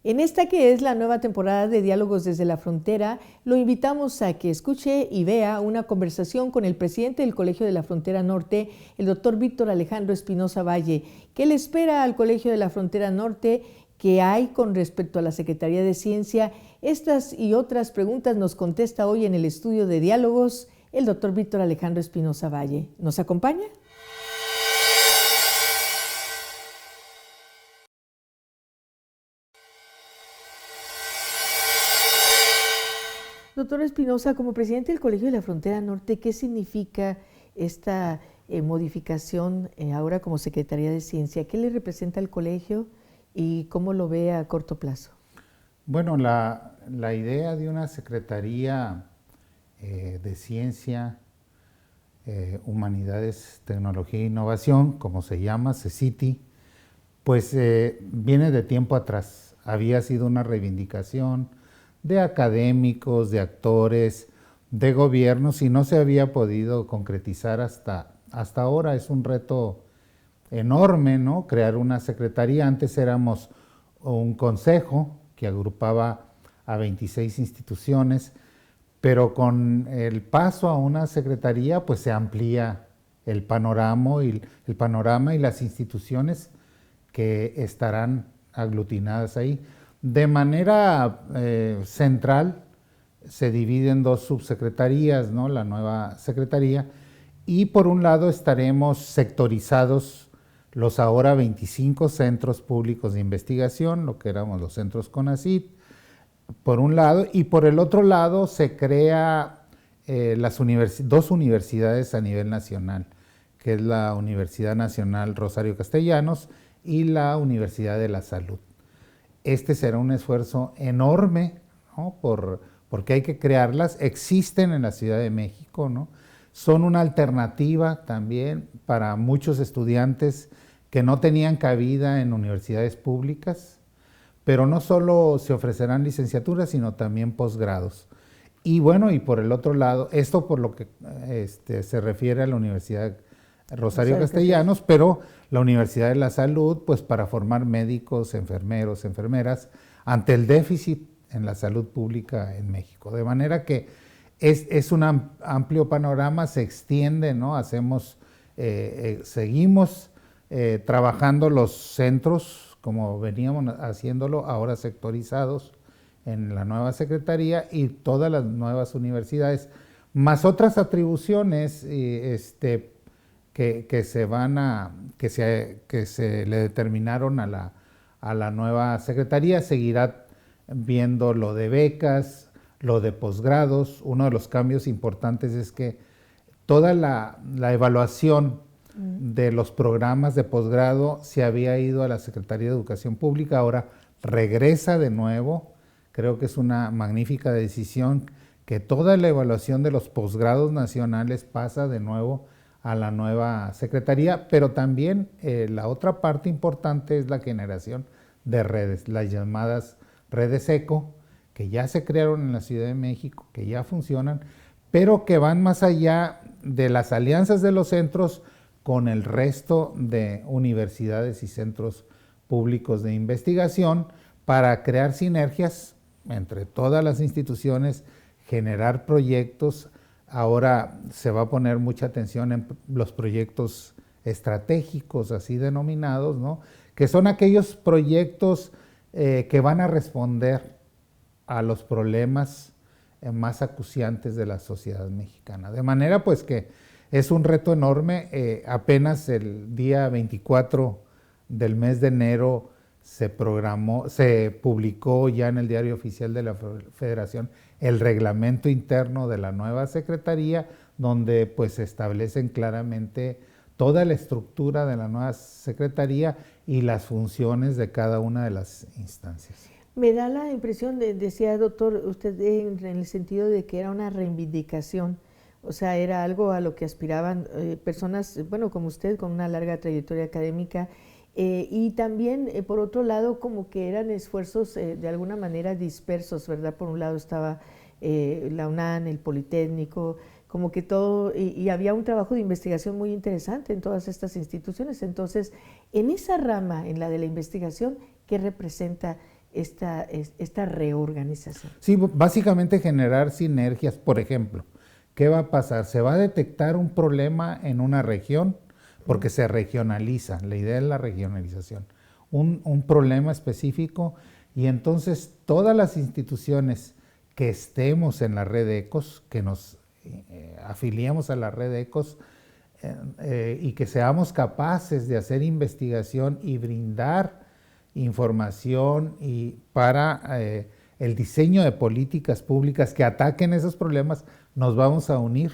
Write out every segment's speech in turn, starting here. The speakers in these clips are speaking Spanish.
En esta que es la nueva temporada de Diálogos desde la Frontera, lo invitamos a que escuche y vea una conversación con el presidente del Colegio de la Frontera Norte, el doctor Víctor Alejandro Espinosa Valle. ¿Qué le espera al Colegio de la Frontera Norte? ¿Qué hay con respecto a la Secretaría de Ciencia? Estas y otras preguntas nos contesta hoy en el estudio de Diálogos el doctor Víctor Alejandro Espinosa Valle. ¿Nos acompaña? Doctor Espinosa, como presidente del Colegio de la Frontera Norte, ¿qué significa esta modificación ahora como Secretaría de Ciencia? ¿Qué le representa al colegio y cómo lo ve a corto plazo? Bueno, la idea de una Secretaría de Ciencia, Humanidades, Tecnología e Innovación, como se llama, CECITI, pues viene de tiempo atrás. Había sido una reivindicación de académicos, de actores, de gobiernos, y no se había podido concretizar hasta ahora. Es un reto enorme, ¿no? Crear una secretaría. Antes éramos un consejo que agrupaba a 26 instituciones, pero con el paso a una secretaría, pues se amplía el panorama y las instituciones que estarán aglutinadas ahí. De manera central se divide en dos subsecretarías, ¿no? La nueva secretaría, y por un lado estaremos sectorizados los ahora 25 centros públicos de investigación, lo que éramos los centros CONACYT, por un lado, y por el otro lado se crea dos universidades a nivel nacional, que es la Universidad Nacional Rosario Castellanos y la Universidad de la Salud. Este será un esfuerzo enorme, ¿no? Porque hay que crearlas. Existen en la Ciudad de México, ¿no? Son una alternativa también para muchos estudiantes que no tenían cabida en universidades públicas, pero no solo se ofrecerán licenciaturas, sino también posgrados. Y bueno, y por el otro lado, esto por lo que se refiere a la Universidad Rosario Castellanos, pero la Universidad de la Salud, pues para formar médicos, enfermeros, enfermeras, ante el déficit en la salud pública en México. De manera que es un amplio panorama, se extiende, ¿no? Seguimos trabajando los centros, como veníamos haciéndolo, ahora sectorizados en la nueva secretaría, y todas las nuevas universidades, más otras atribuciones que se le determinaron a la nueva secretaría. Seguirá viendo lo de becas, lo de posgrados. Uno de los cambios importantes es que toda la evaluación de los programas de posgrado se había ido a la Secretaría de Educación Pública, ahora regresa de nuevo. Creo que es una magnífica decisión que toda la evaluación de los posgrados nacionales pasa de nuevo a la nueva secretaría, pero también la otra parte importante es la generación de redes, las llamadas redes ECO, que ya se crearon en la Ciudad de México, que ya funcionan, pero que van más allá de las alianzas de los centros con el resto de universidades y centros públicos de investigación para crear sinergias entre todas las instituciones, generar proyectos. Ahora se va a poner mucha atención en los proyectos estratégicos, así denominados, ¿no? Que son aquellos proyectos que van a responder a los problemas más acuciantes de la sociedad mexicana. De manera pues que es un reto enorme. Apenas el día 24 del mes de enero se publicó ya en el Diario Oficial de la Federación el reglamento interno de la nueva secretaría, donde pues se establecen claramente toda la estructura de la nueva secretaría y las funciones de cada una de las instancias. Me da la impresión, decía doctor, usted en el sentido de que era una reivindicación, o sea, era algo a lo que aspiraban personas, bueno, como usted, con una larga trayectoria académica, y también, por otro lado, como que eran esfuerzos de alguna manera dispersos, ¿verdad? Por un lado estaba la UNAM, el Politécnico, como que todo, y había un trabajo de investigación muy interesante en todas estas instituciones. Entonces, en esa rama, en la de la investigación, ¿qué representa esta reorganización? Sí, básicamente generar sinergias. Por ejemplo, ¿qué va a pasar? Se va a detectar un problema en una región porque se regionaliza. La idea es la regionalización. Un problema específico, y entonces todas las instituciones que estemos en la red de ECOS, que nos afiliemos a la red de ECOS, y que seamos capaces de hacer investigación y brindar información para el diseño de políticas públicas que ataquen esos problemas, nos vamos a unir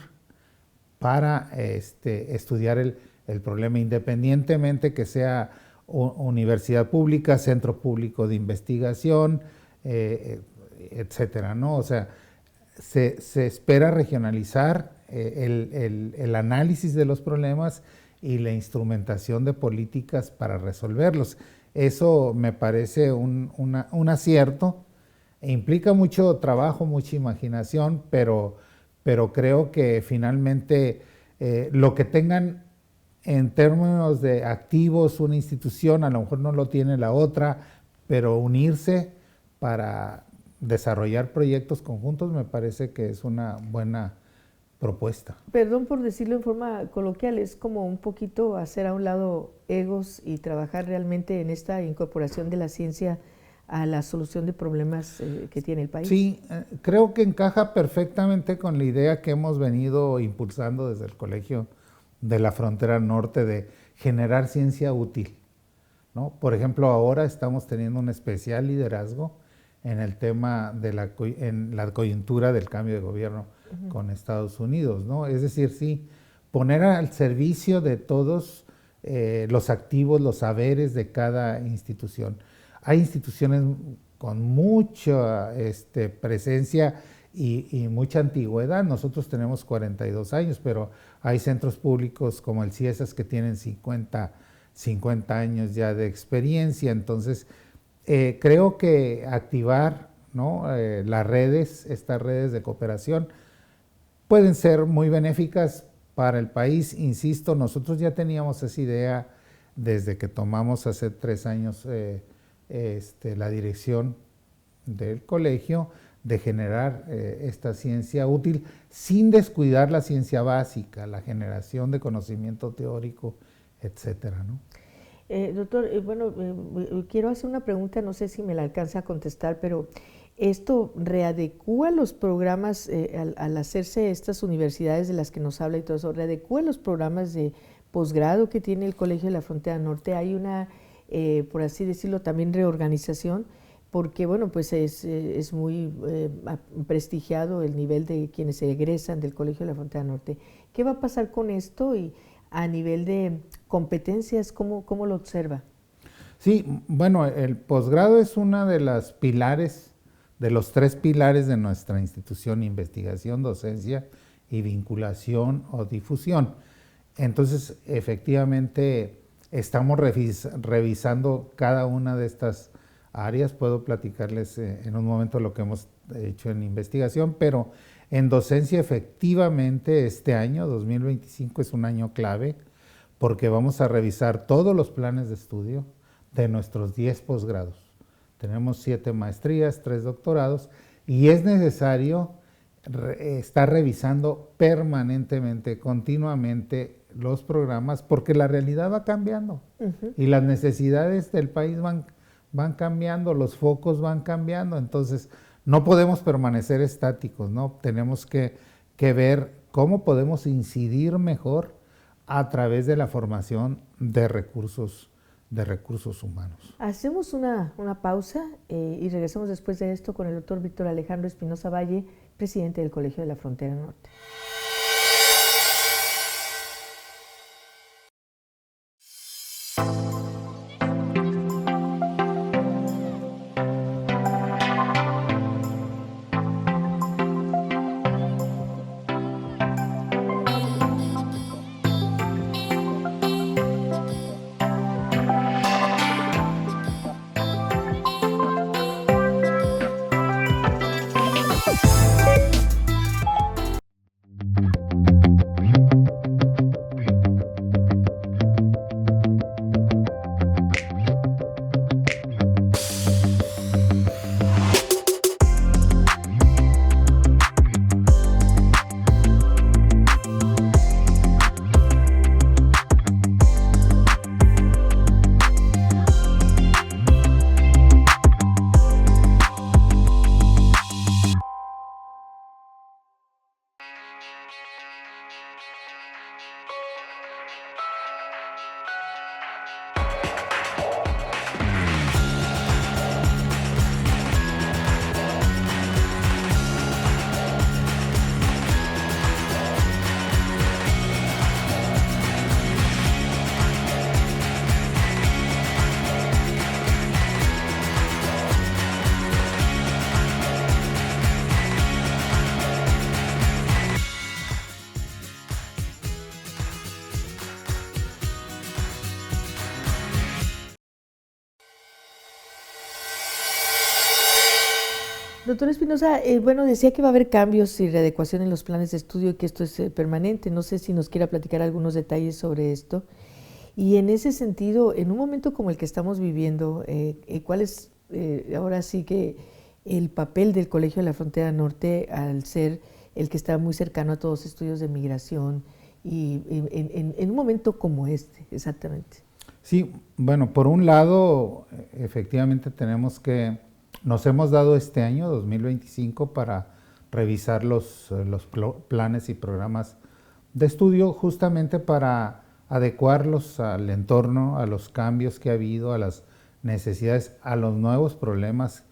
para estudiar el problema, independientemente que sea universidad pública, centro público de investigación, etcétera, ¿no? O sea, se espera regionalizar el análisis de los problemas y la instrumentación de políticas para resolverlos. Eso me parece un acierto. Implica mucho trabajo, mucha imaginación, pero creo que finalmente lo que tengan en términos de activos una institución, a lo mejor no lo tiene la otra, pero unirse para desarrollar proyectos conjuntos me parece que es una buena propuesta. Perdón por decirlo en forma coloquial, es como un poquito hacer a un lado egos y trabajar realmente en esta incorporación de la ciencia a la solución de problemas que tiene el país. Sí, creo que encaja perfectamente con la idea que hemos venido impulsando desde el Colegio de la Frontera Norte de generar ciencia útil, ¿no? Por ejemplo, ahora estamos teniendo un especial liderazgo en el tema de en la coyuntura del cambio de gobierno con Estados Unidos, ¿no? Es decir, sí, poner al servicio de todos los activos, los saberes de cada institución. Hay instituciones con mucha presencia y mucha antigüedad. Nosotros tenemos 42 años, pero hay centros públicos como el CIESAS que tienen 50 años ya de experiencia. Entonces, creo que activar, ¿no?, estas redes de cooperación pueden ser muy benéficas para el país. Insisto, nosotros ya teníamos esa idea desde que tomamos hace 3 años la dirección del colegio, de generar esta ciencia útil sin descuidar la ciencia básica, la generación de conocimiento teórico, etcétera, ¿no? Doctor, quiero hacer una pregunta, no sé si me la alcanza a contestar, pero ¿esto readecúa los programas al hacerse estas universidades de las que nos habla y todo eso? ¿Readecúa los programas de posgrado que tiene el Colegio de la Frontera Norte? Hay una, por así decirlo, también reorganización, porque bueno, pues es muy prestigiado el nivel de quienes se egresan del Colegio de la Frontera Norte. ¿Qué va a pasar con esto y a nivel de competencias, cómo lo observa? Sí, bueno, el posgrado es una de las pilares, de los 3 pilares de nuestra institución: investigación, docencia y vinculación o difusión. Entonces, efectivamente, estamos revisando cada una de estas áreas. Puedo platicarles en un momento lo que hemos hecho en investigación, pero en docencia efectivamente este año, 2025, es un año clave porque vamos a revisar todos los planes de estudio de nuestros 10 posgrados. Tenemos 7 maestrías, 3 doctorados, y es necesario estar revisando permanentemente, continuamente los programas, porque la realidad va cambiando y las necesidades del país van cambiando, los focos van cambiando. Entonces no podemos permanecer estáticos, ¿no? Tenemos que ver cómo podemos incidir mejor a través de la formación de recursos humanos. Hacemos una pausa y regresamos después de esto con el doctor Víctor Alejandro Espinosa Valle, presidente del Colegio de la Frontera Norte. Doctor Espinosa, bueno, decía que va a haber cambios y readecuación en los planes de estudio y que esto es permanente. No sé si nos quiera platicar algunos detalles sobre esto. Y en ese sentido, en un momento como el que estamos viviendo, ¿cuál es ahora sí que el papel del Colegio de la Frontera Norte al ser el que está muy cercano a todos los estudios de migración y en un momento como este, exactamente? Sí, bueno, por un lado, efectivamente nos hemos dado este año, 2025, para revisar los planes y programas de estudio, justamente para adecuarlos al entorno, a los cambios que ha habido, a las necesidades, a los nuevos problemas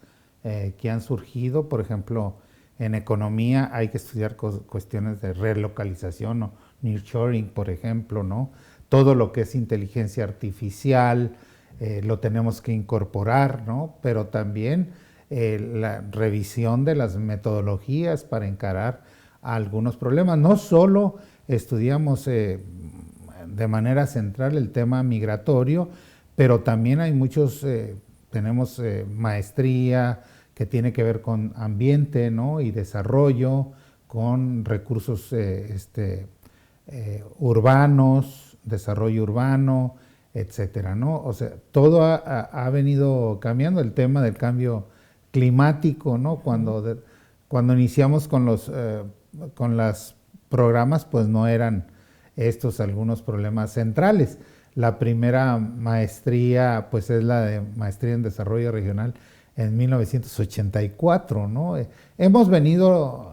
que han surgido. Por ejemplo, en economía hay que estudiar cuestiones de relocalización o nearshoring, por ejemplo, ¿no? Todo lo que es inteligencia artificial lo tenemos que incorporar, ¿no? Pero también la revisión de las metodologías para encarar algunos problemas. No solo estudiamos de manera central el tema migratorio, pero también hay tenemos maestría que tiene que ver con ambiente, ¿no? Y desarrollo, con recursos urbanos, desarrollo urbano, etcétera, ¿no? O sea, todo ha venido cambiando. El tema del cambio climático, ¿no? Cuando iniciamos con los programas, pues no eran estos algunos problemas centrales. La primera maestría, pues es la de Maestría en Desarrollo Regional en 1984, ¿no? Hemos venido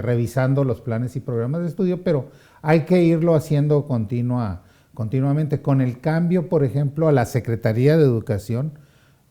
revisando los planes y programas de estudio, pero hay que irlo haciendo continuamente. Con el cambio, por ejemplo, a la Secretaría de Educación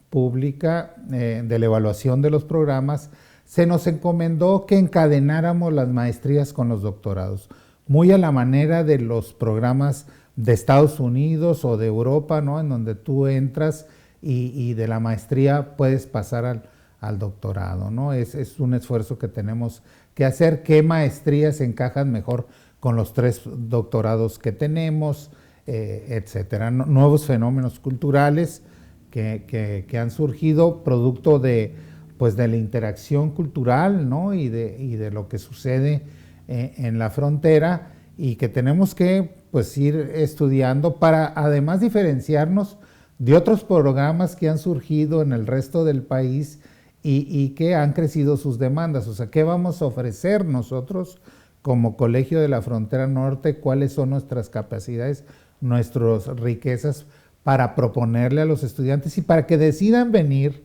Pública, de la evaluación de los programas, se nos encomendó que encadenáramos las maestrías con los doctorados, muy a la manera de los programas de Estados Unidos o de Europa, ¿no? En donde tú entras y de la maestría puedes pasar al doctorado, ¿no? Es un esfuerzo que tenemos que hacer. ¿Qué maestrías encajan mejor con los 3 doctorados que tenemos, etcétera? Nuevos fenómenos culturales que han surgido producto de la interacción cultural, ¿no? y de lo que sucede en la frontera, y que tenemos que pues ir estudiando para además diferenciarnos de otros programas que han surgido en el resto del país y que han crecido sus demandas. O sea, ¿qué vamos a ofrecer nosotros como Colegio de la Frontera Norte? ¿Cuáles son nuestras capacidades, nuestras riquezas para proponerle a los estudiantes y para que decidan venir,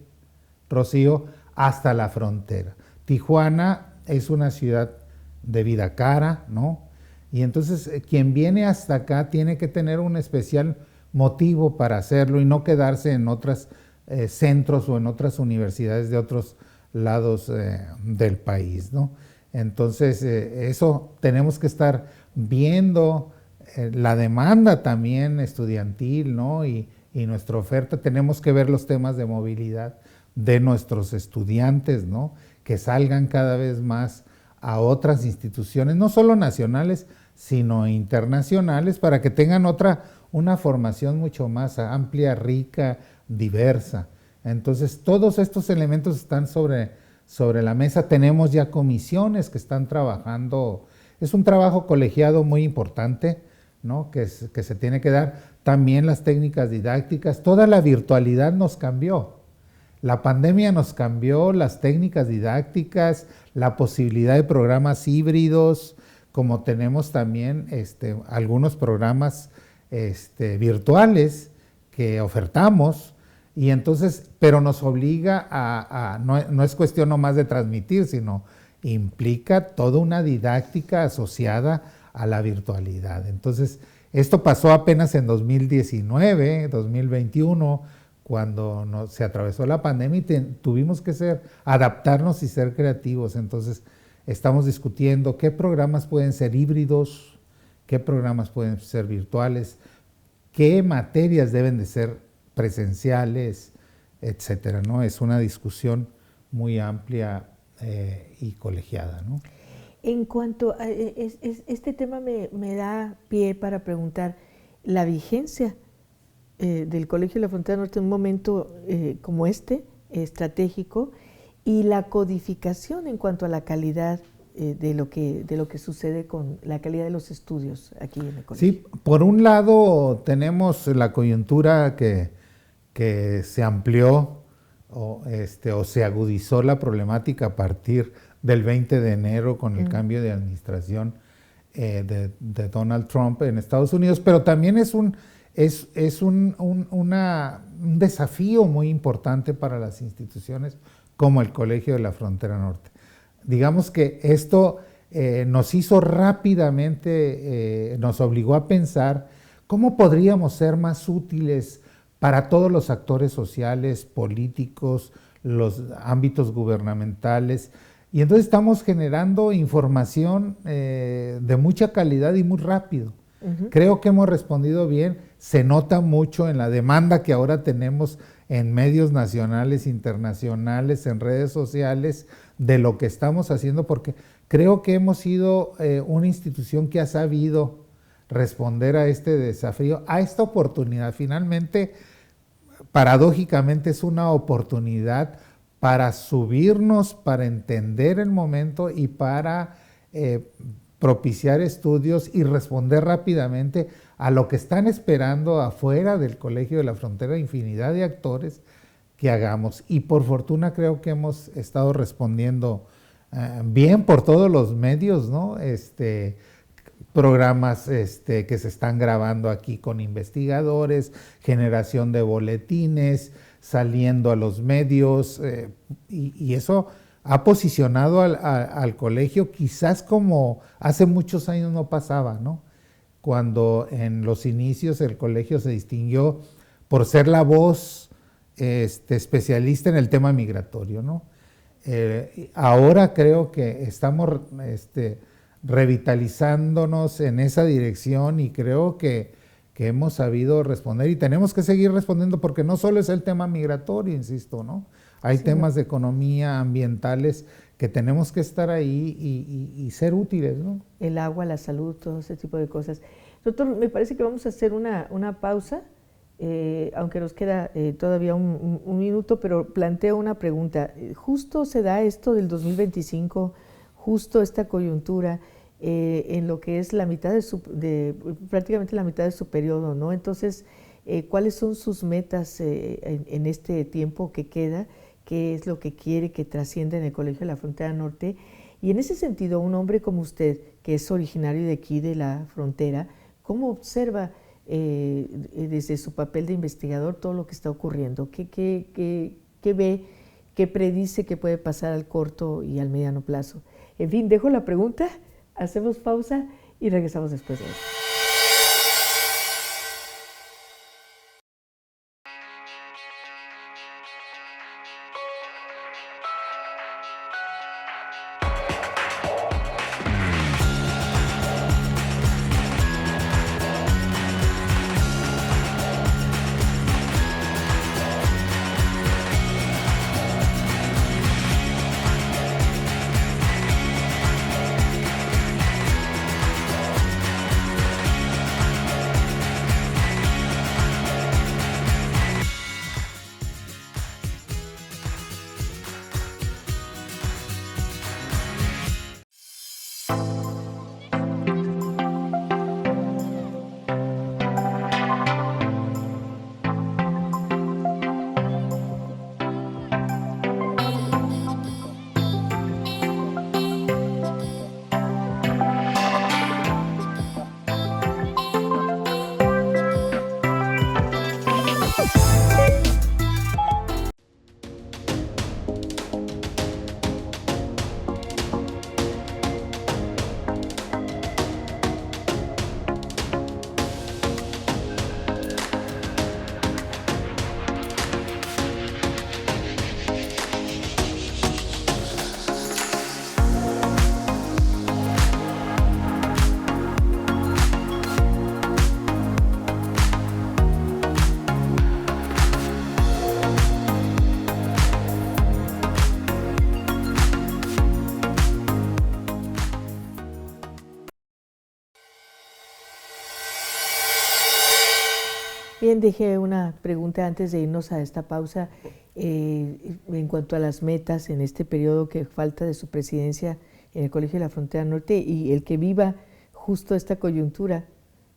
Rocío, hasta la frontera? Tijuana es una ciudad de vida cara, ¿no? Y entonces quien viene hasta acá tiene que tener un especial motivo para hacerlo y no quedarse en otros centros o en otras universidades de otros lados del país, ¿no? Entonces eso tenemos que estar viendo, la demanda también estudiantil, ¿no? Y nuestra oferta. Tenemos que ver los temas de movilidad de nuestros estudiantes, ¿no? Que salgan cada vez más a otras instituciones, no solo nacionales, sino internacionales, para que tengan una formación mucho más amplia, rica, diversa. Entonces, todos estos elementos están sobre la mesa. Tenemos ya comisiones que están trabajando. Es un trabajo colegiado muy importante, ¿no? que se tiene que dar. También las técnicas didácticas. Toda la virtualidad nos cambió. La pandemia nos cambió las técnicas didácticas, la posibilidad de programas híbridos, como tenemos también algunos programas virtuales que ofertamos, y entonces, pero nos obliga no es cuestión nomás de transmitir, sino implica toda una didáctica asociada a la virtualidad. Entonces, esto pasó apenas en 2019, 2021, cuando se atravesó la pandemia y tuvimos que adaptarnos y ser creativos. Entonces, estamos discutiendo qué programas pueden ser híbridos, qué programas pueden ser virtuales, qué materias deben de ser presenciales, etcétera, ¿no? Es una discusión muy amplia y colegiada, ¿no? En cuanto a este tema me da pie para preguntar la vigencia del Colegio de la Frontera Norte en un momento como estratégico, y la codificación en cuanto a la calidad de lo que sucede con la calidad de los estudios aquí en el colegio. Sí, por un lado tenemos la coyuntura que se amplió o se agudizó la problemática a partir del 20 de enero con el cambio de administración de Donald Trump en Estados Unidos, pero también es un desafío muy importante para las instituciones como el Colegio de la Frontera Norte. Digamos que esto nos hizo rápidamente, nos obligó a pensar cómo podríamos ser más útiles para todos los actores sociales, políticos, los ámbitos gubernamentales. Y entonces estamos generando información de mucha calidad y muy rápido. Creo que hemos respondido bien. Se nota mucho en la demanda que ahora tenemos en medios nacionales, internacionales, en redes sociales, de lo que estamos haciendo, porque creo que hemos sido una institución que ha sabido responder a este desafío, a esta oportunidad. Finalmente, paradójicamente, es una oportunidad para subirnos, para entender el momento y para propiciar estudios y responder rápidamente a lo que están esperando afuera del Colegio de la Frontera, infinidad de actores que hagamos. Y por fortuna creo que hemos estado respondiendo bien por todos los medios, ¿no? Programas que se están grabando aquí con investigadores, generación de boletines, saliendo a los medios, y eso ha posicionado al colegio quizás como hace muchos años no pasaba, ¿no? Cuando en los inicios el colegio se distinguió por ser la voz especialista en el tema migratorio, ¿no? Ahora creo que estamos revitalizándonos en esa dirección y creo que hemos sabido responder y tenemos que seguir respondiendo porque no solo es el tema migratorio, insisto, ¿no? Hay temas de economía, ambientales, que tenemos que estar ahí y ser útiles, ¿no? El agua, la salud, todo ese tipo de cosas. Doctor, me parece que vamos a hacer una pausa, aunque nos queda todavía un minuto, pero planteo una pregunta. Justo se da esto del 2025, justo esta coyuntura, en lo que es la mitad prácticamente la mitad de su periodo, ¿no? Entonces, ¿cuáles son sus metas en este tiempo que queda? ¿Qué es lo que quiere que trascienda en el Colegio de la Frontera Norte? Y en ese sentido, un hombre como usted, que es originario de aquí, de la frontera, ¿cómo observa desde su papel de investigador todo lo que está ocurriendo? ¿Qué ve, qué predice que puede pasar al corto y al mediano plazo? En fin, dejo la pregunta, hacemos pausa y regresamos después de eso. también dejé una pregunta antes de irnos a esta pausa en cuanto a las metas en este periodo que falta de su presidencia en el Colegio de la Frontera Norte y el que viva justo esta coyuntura,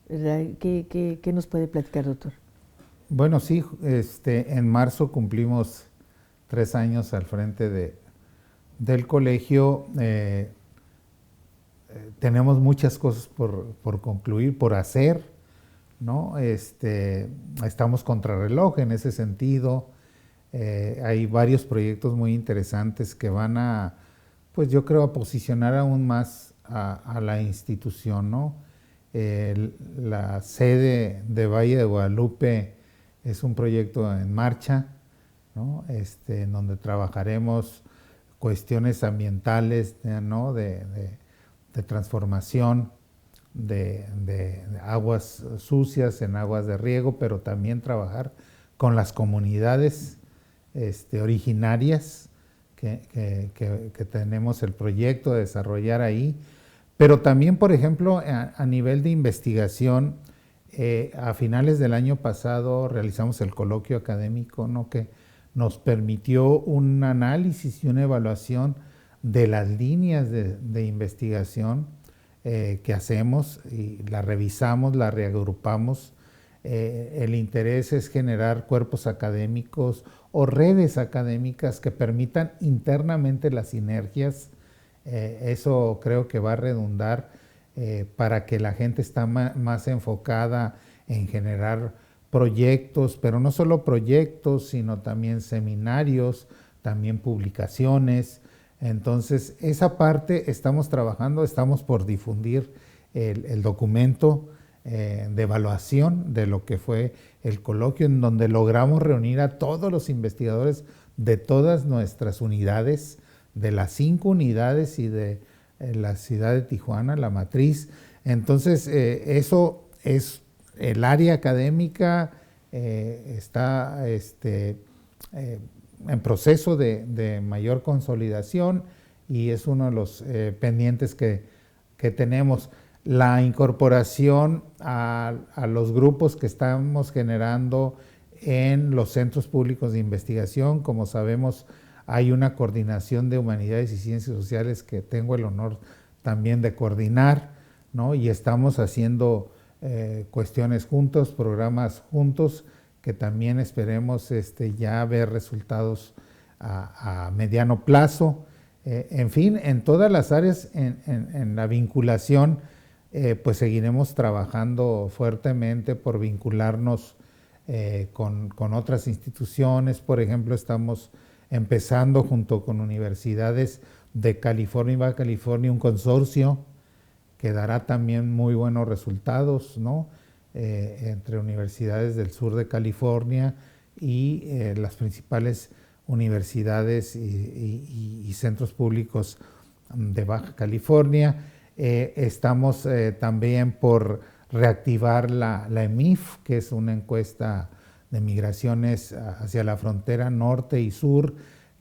¿verdad? ¿Qué nos puede platicar, doctor? Bueno, sí, en marzo cumplimos 3 años al frente del colegio. Tenemos muchas cosas por concluir, por hacer, ¿no? Estamos contrarreloj en ese sentido. Hay varios proyectos muy interesantes que van a, pues yo creo, a posicionar aún más a la institución, ¿no? La sede de Valle de Guadalupe es un proyecto en marcha, ¿no? En donde trabajaremos cuestiones ambientales, ¿no? de transformación de aguas sucias en aguas de riego, pero también trabajar con las comunidades originarias que tenemos el proyecto de desarrollar ahí, pero también, por ejemplo, a nivel de investigación, a finales del año pasado realizamos el coloquio académico, ¿no? Que nos permitió un análisis y una evaluación de las líneas de investigación que hacemos, y la revisamos, la reagrupamos. El interés es generar cuerpos académicos o redes académicas que permitan internamente las sinergias. Eso creo que va a redundar para que la gente está más enfocada en generar proyectos, pero no solo proyectos, sino también seminarios, también publicaciones. Entonces, esa parte estamos trabajando, estamos por difundir el documento de evaluación de lo que fue el coloquio, en donde logramos reunir a todos los investigadores de todas nuestras unidades, de las 5 unidades y de la ciudad de Tijuana, la matriz. Entonces, eso es el área académica, está en proceso de mayor consolidación y es uno de los pendientes que tenemos. La incorporación a los grupos que estamos generando en los centros públicos de investigación. Como sabemos, hay una coordinación de humanidades y ciencias sociales que tengo el honor también de coordinar, ¿no? Y estamos haciendo cuestiones juntos, programas juntos, que también esperemos ya ver resultados a mediano plazo. En fin, en todas las áreas, en la vinculación, pues seguiremos trabajando fuertemente por vincularnos con otras instituciones. Por ejemplo, estamos empezando junto con universidades de California y Baja California un consorcio que dará también muy buenos resultados, ¿no? Entre universidades del sur de California y las principales universidades y centros públicos de Baja California. Estamos también por reactivar la EMIF, que es una encuesta de migraciones hacia la frontera norte y sur,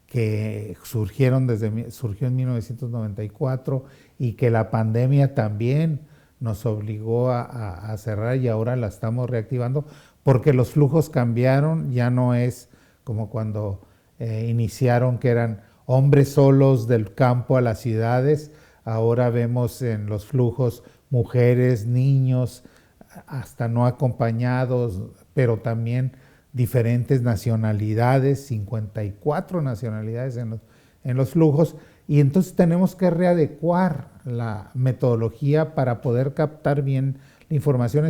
que surgió en 1994 y que la pandemia también nos obligó a cerrar, y ahora la estamos reactivando porque los flujos cambiaron. Ya no es como cuando iniciaron, que eran hombres solos del campo a las ciudades. Ahora vemos en los flujos mujeres, niños, hasta no acompañados, pero también diferentes nacionalidades, 54 nacionalidades en los flujos, y entonces tenemos que readecuar la metodología para poder captar bien la información.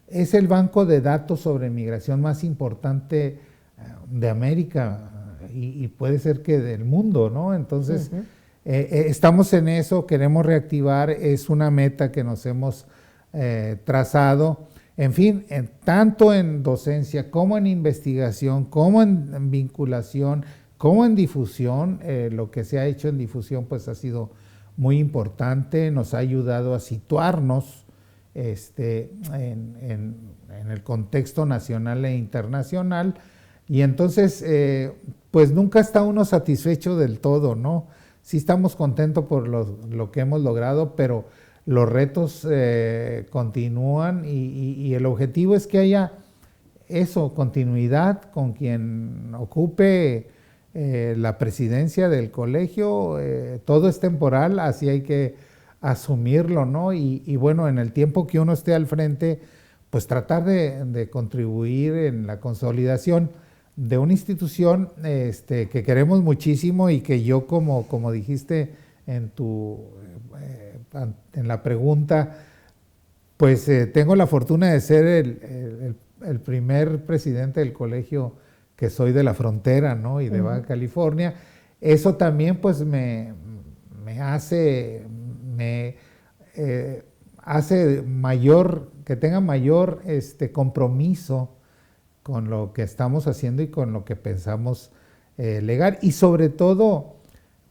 Es el banco de datos sobre migración más importante de América y puede ser que del mundo, ¿no? Entonces, estamos en eso, queremos reactivar, es una meta que nos hemos trazado. En fin, tanto en docencia como en investigación, como en vinculación, como en difusión, lo que se ha hecho en difusión pues ha sido muy importante, nos ha ayudado a situarnos en el contexto nacional e internacional, y entonces pues nunca está uno satisfecho del todo, ¿no? Sí estamos contentos por lo que hemos logrado, pero los retos continúan, y el objetivo es que haya eso, continuidad con quien ocupe la presidencia del colegio, todo es temporal, así hay que asumirlo, ¿no? Y bueno, en el tiempo que uno esté al frente, pues tratar de contribuir en la consolidación de una institución que queremos muchísimo y que yo, como dijiste en la pregunta, pues tengo la fortuna de ser el primer presidente del colegio que soy de la frontera, ¿no? Y de Baja California. Eso también pues me hace mayor, que tenga mayor compromiso con lo que estamos haciendo y con lo que pensamos legar. Y sobre todo,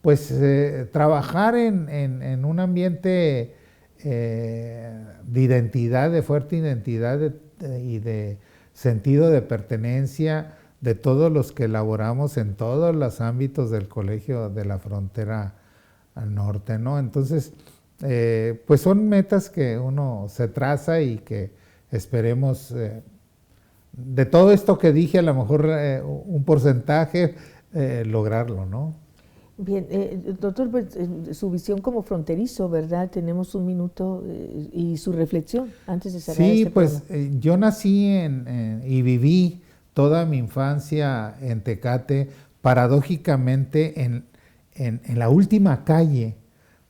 pues trabajar en un ambiente de identidad, de fuerte identidad y de sentido de pertenencia de todos los que elaboramos en todos los ámbitos del Colegio de la Frontera al Norte, ¿no? Entonces, pues son metas que uno se traza y que esperemos, de todo esto que dije, a lo mejor un porcentaje, lograrlo, ¿no? Bien, doctor, pues, su visión como fronterizo, ¿verdad? Tenemos un minuto y su reflexión antes de cerrar este programa. Sí, pues yo nací y viví toda mi infancia en Tecate, paradójicamente en la última calle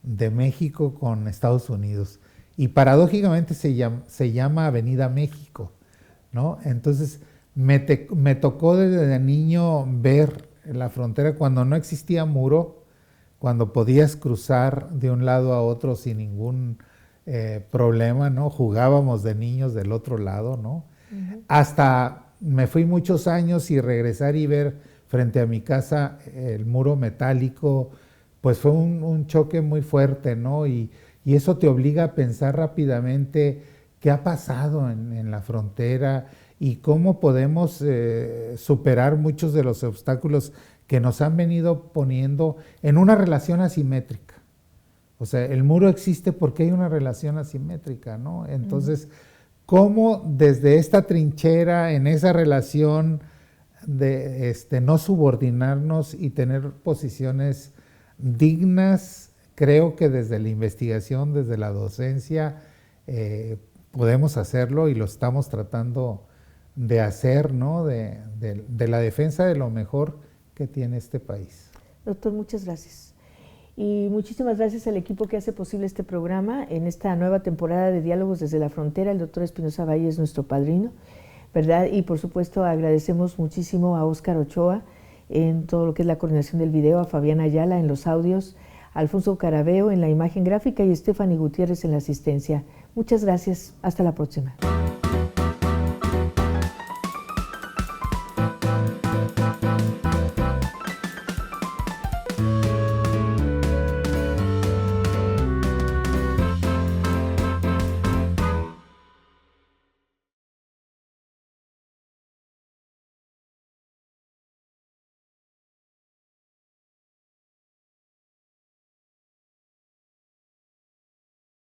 de México con Estados Unidos. Y paradójicamente se llama Avenida México, ¿no? Entonces me tocó desde niño ver la frontera cuando no existía muro, cuando podías cruzar de un lado a otro sin ningún problema, ¿no? Jugábamos de niños del otro lado, ¿no? Hasta me fui muchos años y regresar y ver frente a mi casa el muro metálico, pues fue un choque muy fuerte, ¿no? Y eso te obliga a pensar rápidamente qué ha pasado en la frontera y cómo podemos superar muchos de los obstáculos que nos han venido poniendo en una relación asimétrica. O sea, el muro existe porque hay una relación asimétrica, ¿no? Entonces, cómo desde esta trinchera, en esa relación de no subordinarnos y tener posiciones dignas, creo que desde la investigación, desde la docencia, podemos hacerlo y lo estamos tratando de hacer, ¿no? De la defensa de lo mejor que tiene este país. Doctor, muchas gracias. Y muchísimas gracias al equipo que hace posible este programa en esta nueva temporada de Diálogos desde la Frontera. El doctor Espinosa Valle es nuestro padrino, ¿verdad? Y por supuesto agradecemos muchísimo a Óscar Ochoa en todo lo que es la coordinación del video, a Fabián Ayala en los audios, a Alfonso Carabeo en la imagen gráfica y a Stephanie Gutiérrez en la asistencia. Muchas gracias. Hasta la próxima.